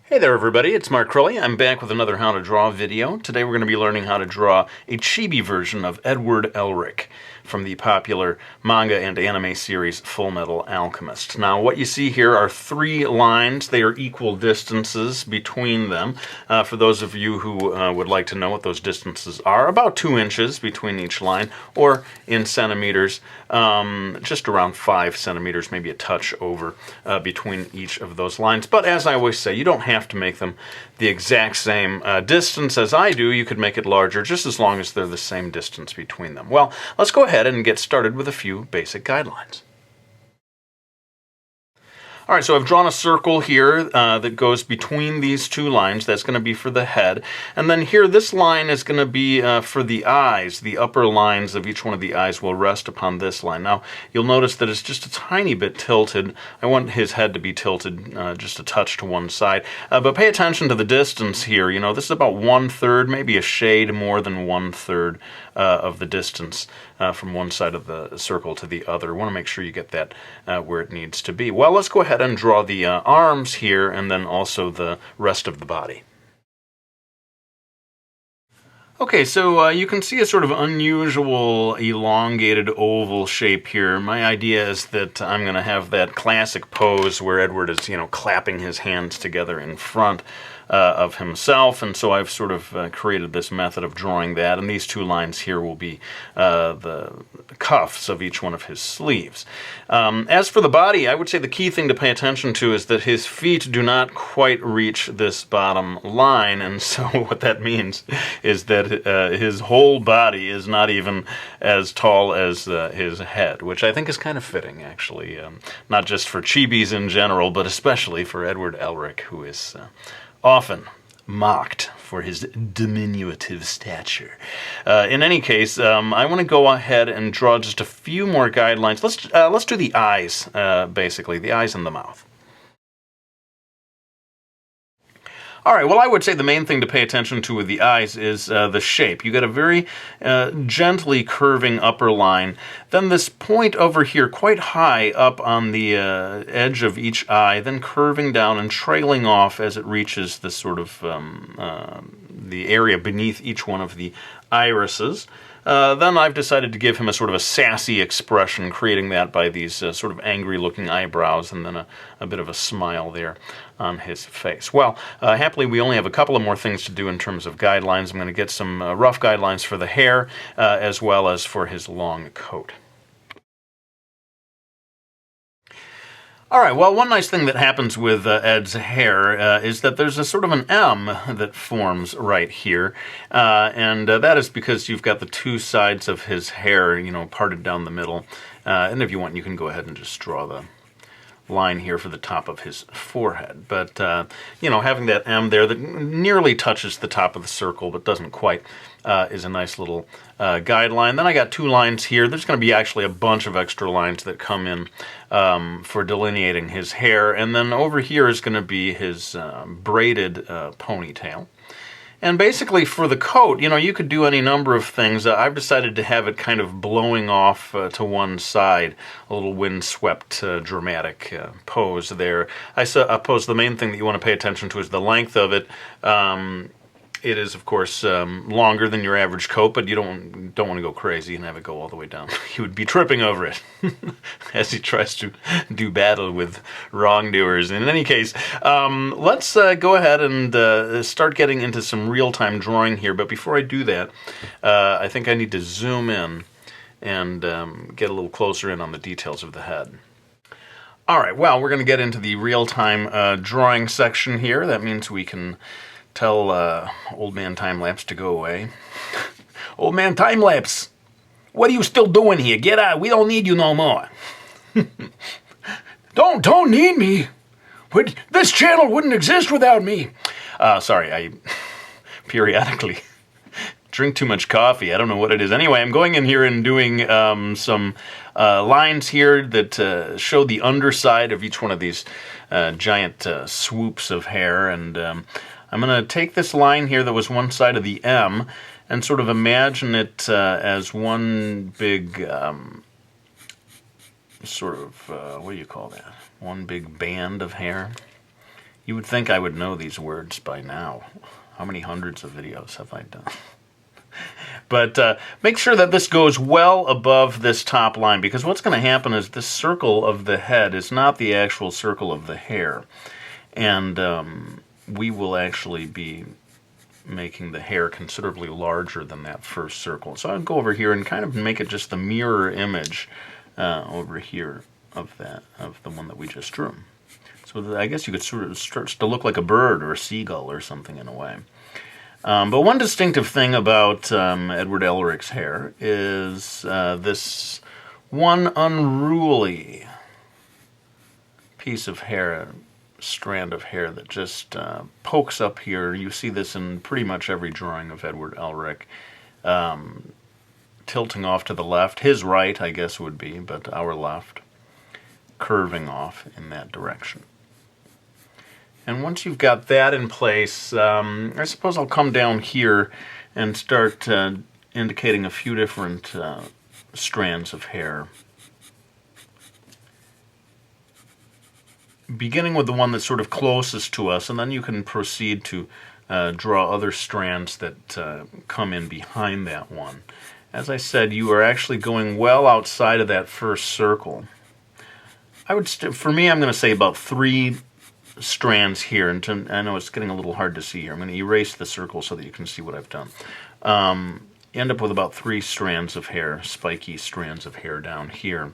Hey there everybody, it's markcrilley. I'm back with another How to Draw video. Today we're going to be learning how to draw a chibi version of Edward Elric from the popular manga and anime series Fullmetal Alchemist. Now what you see here are three lines. They are equal distances between them. For those of you who would like to know what those distances are, about 2 inches between each line, or in centimeters, just around 5 centimeters, maybe a touch over between each of those lines. But as I always say, you don't have to make them the exact same distance as I do. You could make it larger just as long as they're the same distance between them. Well, let's go ahead and get started with a few basic guidelines. All right, so I've drawn a circle here that goes between these two lines. That's going to be for the head. And then here, this line is going to be for the eyes. The upper lines of each one of the eyes will rest upon this line. Now, you'll notice that it's just a tiny bit tilted. I want his head to be tilted just a touch to one side. But pay attention to the distance here. You know, this is about 1/3, maybe a shade more than 1/3 of the distance from one side of the circle to the other. I want to make sure you get that where it needs to be. Well, let's go ahead and draw the arms here and then also the rest of the body. Okay, so you can see a sort of unusual elongated oval shape here. My idea is that I'm going to have that classic pose where Edward is, clapping his hands together in front of himself, and so I've sort of created this method of drawing that, and these two lines here will be the cuffs of each one of his sleeves. As for the body, I would say the key thing to pay attention to is that his feet do not quite reach this bottom line, and so what that means is that his whole body is not even as tall as his head, which I think is kind of fitting, actually, not just for chibis in general, but especially for Edward Elric, who is often mocked for his diminutive stature. In any case, I want to go ahead and draw just a few more guidelines. Let's do the eyes, basically, the eyes and the mouth. All right, well, I would say the main thing to pay attention to with the eyes is the shape. You get a very gently curving upper line. Then this point over here, quite high up on the edge of each eye, then curving down and trailing off as it reaches the sort of the area beneath each one of the irises. Then I've decided to give him a sort of a sassy expression, creating that by these sort of angry-looking eyebrows and then a bit of a smile there on his face. Well, happily we only have a couple of more things to do in terms of guidelines. I'm going to get some rough guidelines for the hair as well as for his long coat. All right, well, one nice thing that happens with Ed's hair is that there's a sort of an M that forms right here, and that is because you've got the two sides of his hair, parted down the middle, and if you want, you can go ahead and just draw the line here for the top of his forehead. But, having that M there that nearly touches the top of the circle but doesn't quite is a nice little guideline. Then I got two lines here. There's going to be actually a bunch of extra lines that come in for delineating his hair. And then over here is going to be his braided ponytail. And basically for the coat, you could do any number of things. I've decided to have it kind of blowing off to one side, a little windswept, dramatic pose there. I suppose the main thing that you want to pay attention to is the length of it. It is, of course, longer than your average coat, but you don't want to go crazy and have it go all the way down. He would be tripping over it as he tries to do battle with wrongdoers. In any case, let's go ahead and start getting into some real-time drawing here. But before I do that, I think I need to zoom in and get a little closer in on the details of the head. All right, well, we're going to get into the real-time drawing section here. That means we can tell Old Man Time-Lapse to go away. Old Man Time-Lapse, what are you still doing here? Get out. We don't need you no more. Don't need me. This channel wouldn't exist without me. Sorry, I periodically drink too much coffee. I don't know what it is. Anyway, I'm going in here and doing some lines here that show the underside of each one of these giant swoops of hair, and I'm going to take this line here that was one side of the M and sort of imagine it as one big sort of, what do you call that? One big band of hair. You would think I would know these words by now. How many hundreds of videos have I done? But make sure that this goes well above this top line, because what's going to happen is this circle of the head is not the actual circle of the hair. And we will actually be making the hair considerably larger than that first circle. So I'll go over here and kind of make it just the mirror image over here of the one that we just drew. So I guess you could sort of start to look like a bird or a seagull or something in a way. But one distinctive thing about Edward Elric's hair is this one unruly piece of hair, strand of hair that just pokes up here. You see this in pretty much every drawing of Edward Elric, tilting off to the left. His right, I guess, would be, but our left, curving off in that direction. And once you've got that in place, I suppose I'll come down here and start indicating a few different strands of hair. Beginning with the one that's sort of closest to us, and then you can proceed to draw other strands that come in behind that one. As I said, you are actually going well outside of that first circle. I would, for me, I'm going to say about 3 strands here. And I know it's getting a little hard to see here. I'm going to erase the circle so that you can see what I've done. You end up with about 3 strands of hair, spiky strands of hair down here.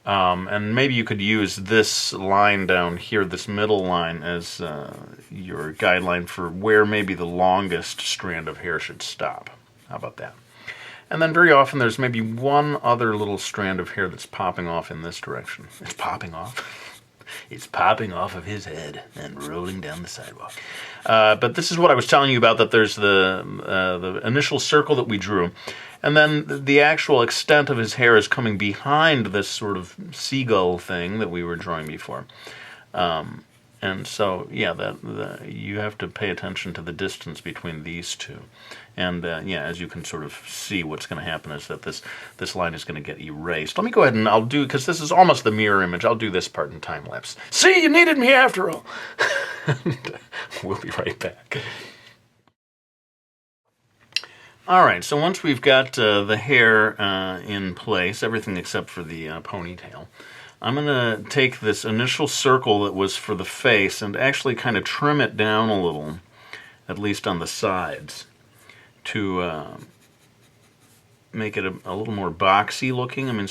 And maybe you could use this line down here, this middle line, as your guideline for where maybe the longest strand of hair should stop. How about that? And then very often there's maybe one other little strand of hair that's popping off in this direction. It's popping off. It's popping off of his head and rolling down the sidewalk. But this is what I was telling you about, that there's the initial circle that we drew. And then the actual extent of his hair is coming behind this sort of seagull thing that we were drawing before. And so, yeah, you have to pay attention to the distance between these two. And, yeah, as you can sort of see, what's going to happen is that this line is going to get erased. Let me go ahead and I'll do, because this is almost the mirror image, I'll do this part in time-lapse. See, you needed me after all! We'll be right back. All right, so once we've got the hair in place, everything except for the ponytail, I'm going to take this initial circle that was for the face and actually kind of trim it down a little, at least on the sides, to make it a little more boxy looking. I mean,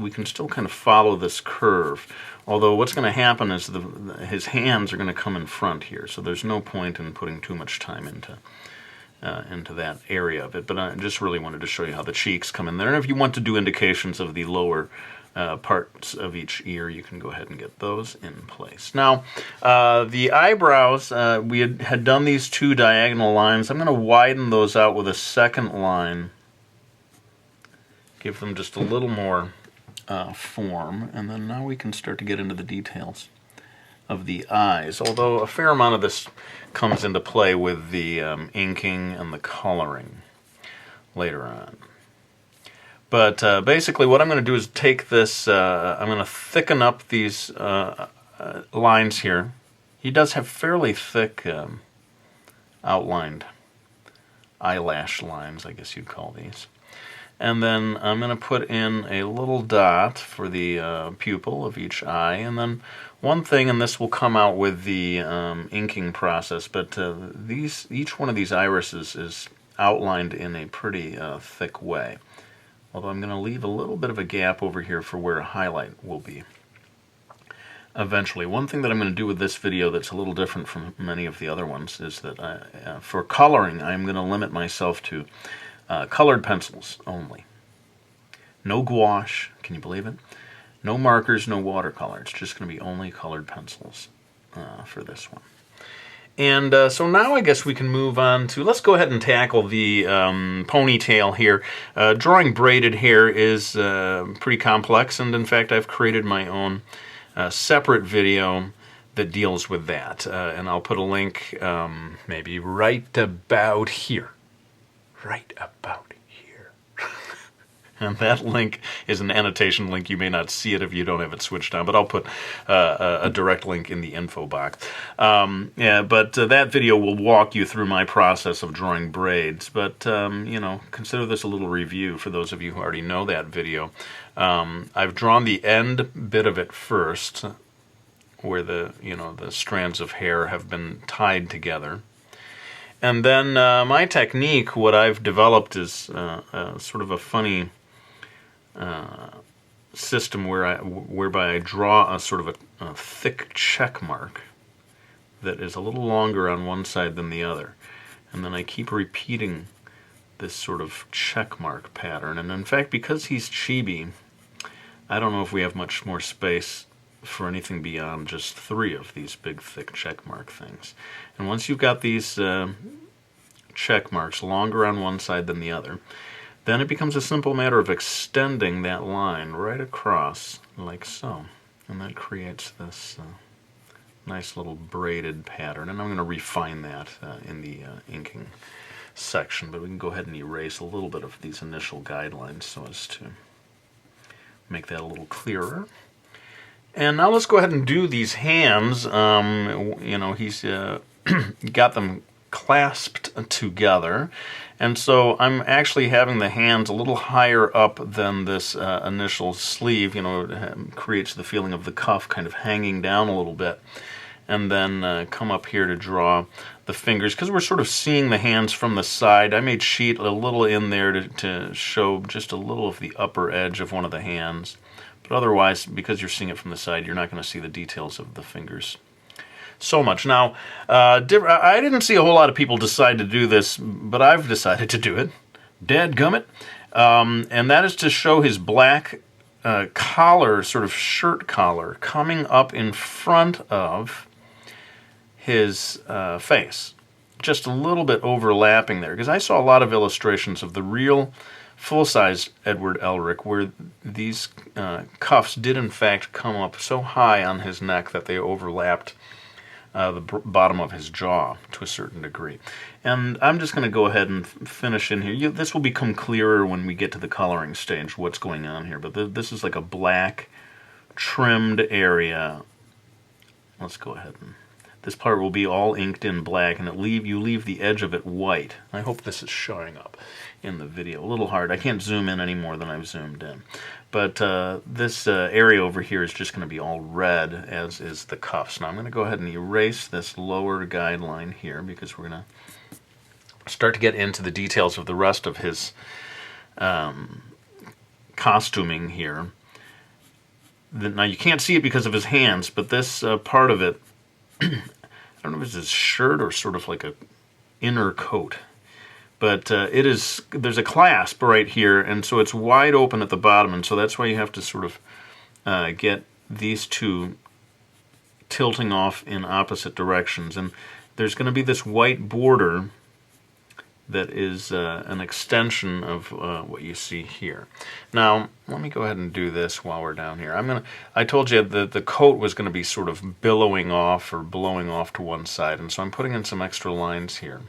we can still kind of follow this curve, although what's going to happen is his hands are going to come in front here, so there's no point in putting too much time into that area of it. But I just really wanted to show you how the cheeks come in there. And if you want to do indications of the lower parts of each ear, you can go ahead and get those in place. Now, the eyebrows, we had done these 2 diagonal lines. I'm going to widen those out with a second line, give them just a little more form, and then now we can start to get into the details of the eyes, although a fair amount of this comes into play with the inking and the coloring later on. But basically what I'm going to do is take this, I'm going to thicken up these lines here. He does have fairly thick outlined eyelash lines, I guess you'd call these. And then I'm going to put in a little dot for the pupil of each eye. And then one thing, and this will come out with the inking process, but each one of these irises is outlined in a pretty thick way. Although I'm going to leave a little bit of a gap over here for where a highlight will be eventually. One thing that I'm going to do with this video that's a little different from many of the other ones is that for coloring, I'm going to limit myself to colored pencils only. No gouache, can you believe it? No markers, no watercolor. It's just going to be only colored pencils for this one. And so now I guess we can move on to, let's go ahead and tackle the ponytail here. Drawing braided hair is pretty complex, and in fact I've created my own separate video that deals with that. And I'll put a link maybe right about here. Right about here. And that link is an annotation link. You may not see it if you don't have it switched on, but I'll put a direct link in the info box. That video will walk you through my process of drawing braids. But, you know, consider this a little review for those of you who already know that video. I've drawn the end bit of it first, where the strands of hair have been tied together. And then my technique, what I've developed is sort of a funny system whereby I draw a sort of a thick check mark that is a little longer on one side than the other. And then I keep repeating this sort of check mark pattern. And in fact, because he's chibi, I don't know if we have much more space for anything beyond just 3 of these big thick check mark things. And once you've got these check marks longer on one side than the other, then it becomes a simple matter of extending that line right across like so. And that creates this nice little braided pattern. And I'm going to refine that in the inking section, but we can go ahead and erase a little bit of these initial guidelines so as to make that a little clearer. And now let's go ahead and do these hands. You know, he's got them clasped together, and so I'm actually having the hands a little higher up than this initial sleeve. You know, it creates the feeling of the cuff kind of hanging down a little bit, and then come up here to draw the fingers, because we're sort of seeing the hands from the side. I made sheet a little in there to show just a little of the upper edge of one of the hands, but otherwise, because you're seeing it from the side, you're not going to see the details of the fingers so much. Now, I didn't see a whole lot of people decide to do this, but I've decided to do it. Dadgummit. And that is to show his black collar, sort of shirt collar, coming up in front of his face. Just a little bit overlapping there, because I saw a lot of illustrations of the real full-size Edward Elric where these cuffs did in fact come up so high on his neck that they overlapped the bottom of his jaw to a certain degree. And I'm just going to go ahead and finish in here. This will become clearer when we get to the coloring stage, what's going on here. But this is like a black trimmed area. Let's go ahead and... This part will be all inked in black, and you leave the edge of it white. I hope this is showing up in the video. A little hard. I can't zoom in any more than I've zoomed in. But this area over here is just going to be all red, as is the cuffs. Now I'm going to go ahead and erase this lower guideline here, because we're going to start to get into the details of the rest of his costuming here. Now you can't see it because of his hands, but this part of it, I don't know if it's his shirt or sort of like a inner coat, but there's a clasp right here, and so it's wide open at the bottom, and so that's why you have to sort of get these two tilting off in opposite directions. And there's going to be this white border that is an extension of what you see here. Now, let me go ahead and do this while we're down here. I told you that the coat was going to be sort of billowing off or blowing off to one side, and so I'm putting in some extra lines here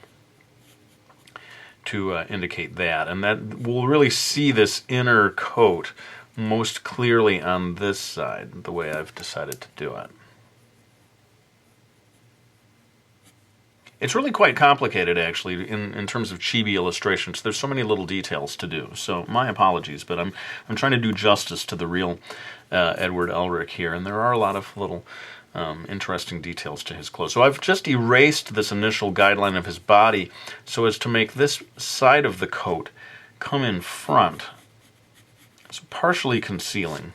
to indicate that. And that we'll really see this inner coat most clearly on this side, the way I've decided to do it. It's really quite complicated, actually, in terms of chibi illustrations. There's so many little details to do, so my apologies, but I'm trying to do justice to the real Edward Elric here, and there are a lot of little interesting details to his clothes. So I've just erased this initial guideline of his body so as to make this side of the coat come in front, so partially concealing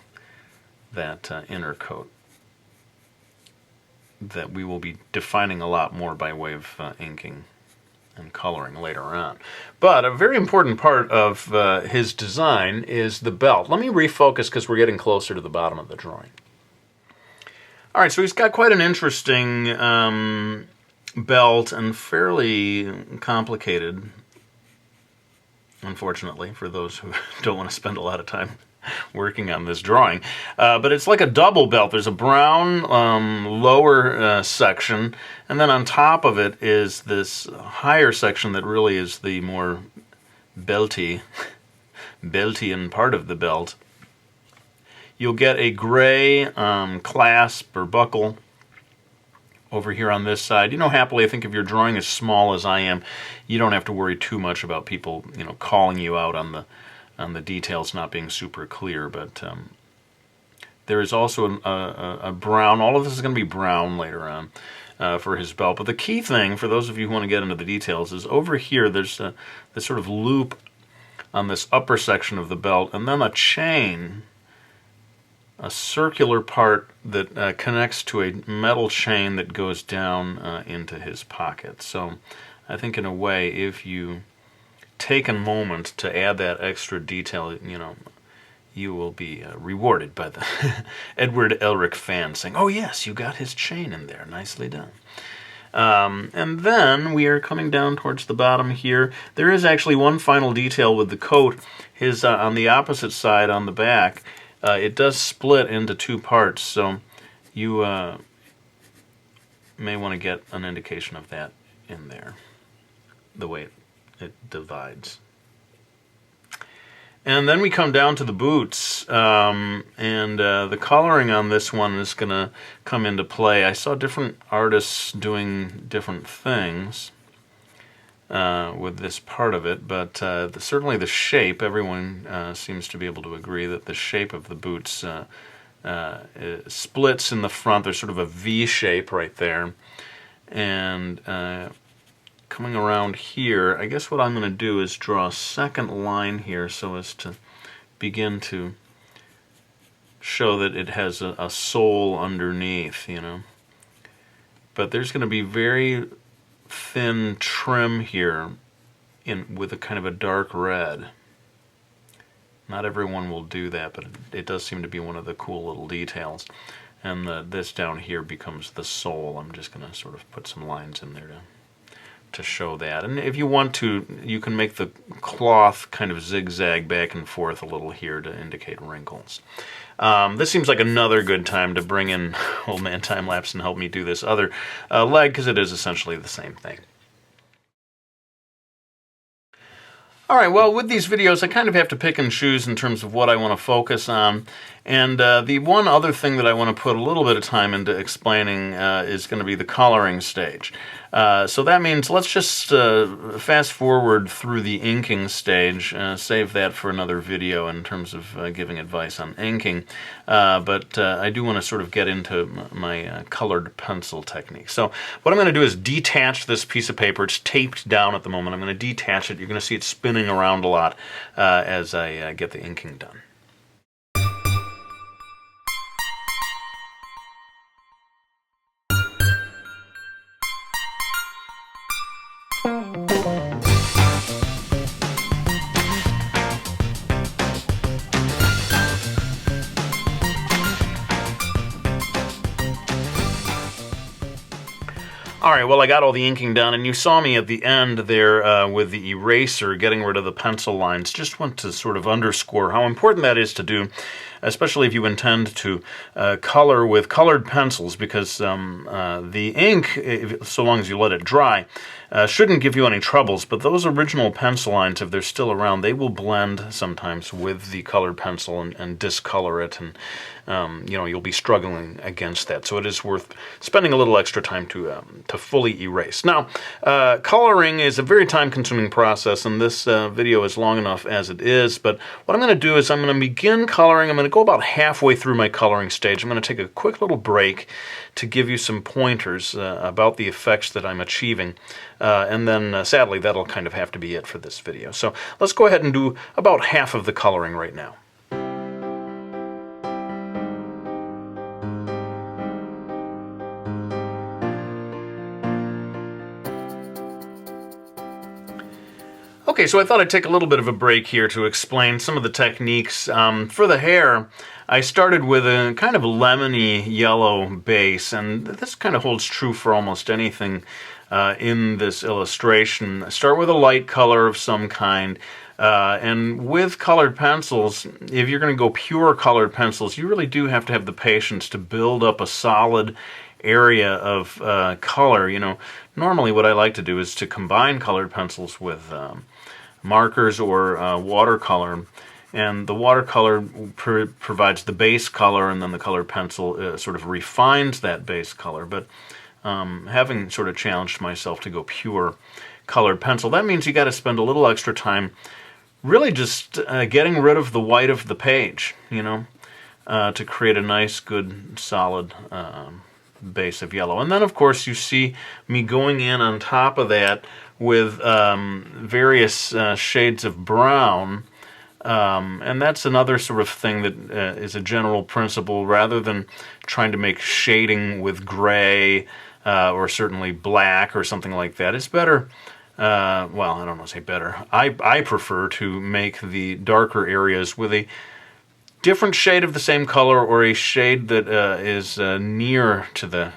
that inner coat that we will be defining a lot more by way of inking and coloring later on. But a very important part of his design is the belt. Let me refocus because we're getting closer to the bottom of the drawing. All right, so he's got quite an interesting belt and fairly complicated, unfortunately, for those who don't want to spend a lot of time working on this drawing. But it's like a double belt. There's a brown lower section, and then on top of it is this higher section that really is the more belty beltian part of the belt. You'll get a gray clasp or buckle over here on this side. You know, happily, I think if you're drawing as small as I am, you don't have to worry too much about people, you know, calling you out on the details not being super clear. But there is also a brown. All of this is going to be brown later on for his belt. But the key thing, for those of you who want to get into the details, is over here there's this sort of loop on this upper section of the belt, and then a chain, a circular part that connects to a metal chain that goes down into his pocket. So I think in a way, if you take a moment to add that extra detail, you know, you will be rewarded by the Edward Elric fan saying, "Oh yes, you got his chain in there, nicely done." And then we are coming down towards the bottom here. There is actually one final detail with the coat. His on the opposite side, on the back, it does split into two parts, so you may want to get an indication of that in there, the way it divides. And then we come down to the boots, and the coloring on this one is going to come into play. I saw different artists doing different things with this part of it, but certainly the shape, everyone seems to be able to agree that the shape of the boots splits in the front. There's sort of a V shape right there, and coming around here, I guess what I'm going to do is draw a second line here so as to begin to show that it has a sole underneath, you know. But there's going to be very thin trim here with a kind of a dark red. Not everyone will do that, but it does seem to be one of the cool little details. And this down here becomes the sole. I'm just going to sort of put some lines in there to show that. And if you want to, you can make the cloth kind of zigzag back and forth a little here to indicate wrinkles. This seems like another good time to bring in Old Man Time-Lapse and help me do this other leg, because it is essentially the same thing. Alright, well, with these videos, I kind of have to pick and choose in terms of what I want to focus on. And the one other thing that I want to put a little bit of time into explaining is going to be the coloring stage. So that means let's just fast forward through the inking stage, save that for another video in terms of giving advice on inking. But I do want to sort of get into my colored pencil technique. So what I'm going to do is detach this piece of paper. It's taped down at the moment. I'm going to detach it. You're going to see it spinning around a lot as I get the inking done. Alright, well, I got all the inking done, and you saw me at the end there with the eraser getting rid of the pencil lines. Just want to sort of underscore how important that is to do, especially if you intend to color with colored pencils, because the ink, so long as you let it dry, shouldn't give you any troubles, but those original pencil lines, if they're still around, they will blend sometimes with the colored pencil and discolor it, and you know, you'll be struggling against that. So it is worth spending a little extra time to fully erase. Now, coloring is a very time-consuming process, and this video is long enough as it is, but what I'm going to do is I'm going to begin coloring. I'm going to go about halfway through my coloring stage. I'm going to take a quick little break to give you some pointers about the effects that I'm achieving, and then sadly that'll kind of have to be it for this video. So let's go ahead and do about half of the coloring right now. Okay, so I thought I'd take a little bit of a break here to explain some of the techniques. For the hair, I started with a kind of lemony yellow base, and this kind of holds true for almost anything in this illustration. Start with a light color of some kind, and with colored pencils, if you're going to go pure colored pencils, you really do have to have the patience to build up a solid area of color. You know, normally what I like to do is to combine colored pencils with markers or watercolor, And the watercolor provides the base color, and then the colored pencil sort of refines that base color. But having sort of challenged myself to go pure colored pencil, that means you got to spend a little extra time really just getting rid of the white of the page, to create a nice, good, solid base of yellow. And then, of course, you see me going in on top of that with various shades of brown. And that's another sort of thing that is a general principle. Rather than trying to make shading with gray or certainly black or something like that, it's better, well, I don't want to say better. I prefer to make the darker areas with a different shade of the same color, or a shade that is near to the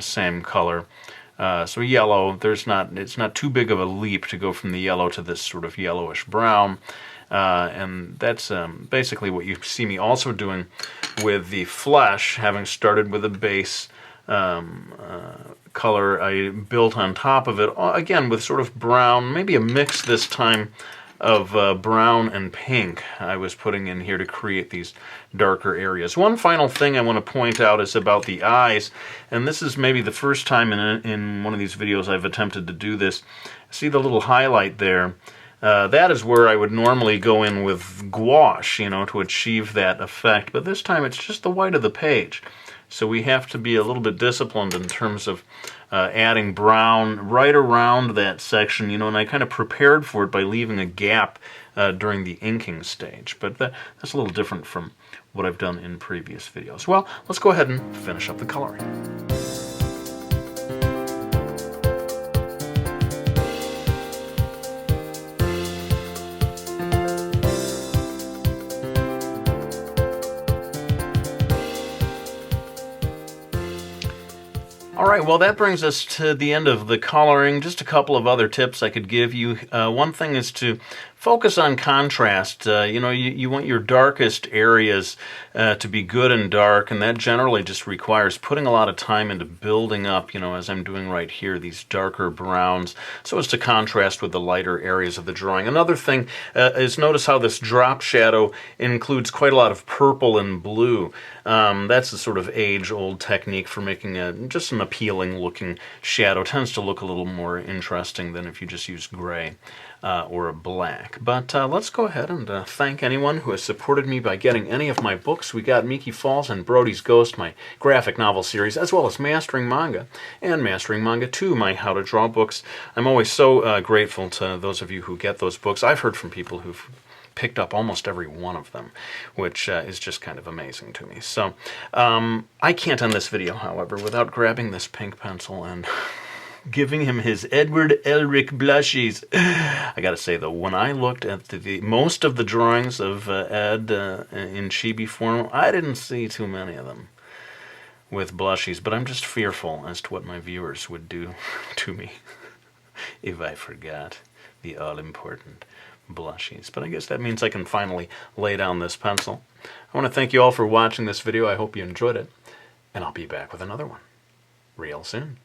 same color. So yellow, it's not too big of a leap to go from the yellow to this sort of yellowish brown. And that's basically what you see me also doing with the flesh, having started with a base color I built on top of it, again with sort of brown, maybe a mix this time of brown and pink I was putting in here to create these darker areas. One final thing I want to point out is about the eyes, and this is maybe the first time in one of these videos I've attempted to do this. See the little highlight there? That is where I would normally go in with gouache, to achieve that effect, but this time it's just the white of the page. So we have to be a little bit disciplined in terms of adding brown right around that section, and I kind of prepared for it by leaving a gap during the inking stage. But that's a little different from what I've done in previous videos. Well, let's go ahead and finish up the coloring. Alright, well that brings us to the end of the coloring. Just a couple of other tips I could give you. One thing is to focus on contrast. You want your darkest areas to be good and dark, and that generally just requires putting a lot of time into building up, as I'm doing right here, these darker browns, so as to contrast with the lighter areas of the drawing. Another thing is notice how this drop shadow includes quite a lot of purple and blue. That's a sort of age-old technique for making just an appealing looking shadow. It tends to look a little more interesting than if you just use gray or a black. But let's go ahead and thank anyone who has supported me by getting any of my books. We got Miki Falls and Brody's Ghost, my graphic novel series, as well as Mastering Manga and Mastering Manga 2, my How to Draw books. I'm always so grateful to those of you who get those books. I've heard from people who've picked up almost every one of them, which is just kind of amazing to me. So I can't end this video, however, without grabbing this pink pencil and giving him his Edward Elric blushes. I gotta say though, when I looked at most of the drawings of Ed in Chibi form, I didn't see too many of them with blushes, but I'm just fearful as to what my viewers would do to me if I forgot the all-important blushes. But I guess that means I can finally lay down this pencil. I want to thank you all for watching this video. I hope you enjoyed it, and I'll be back with another one real soon.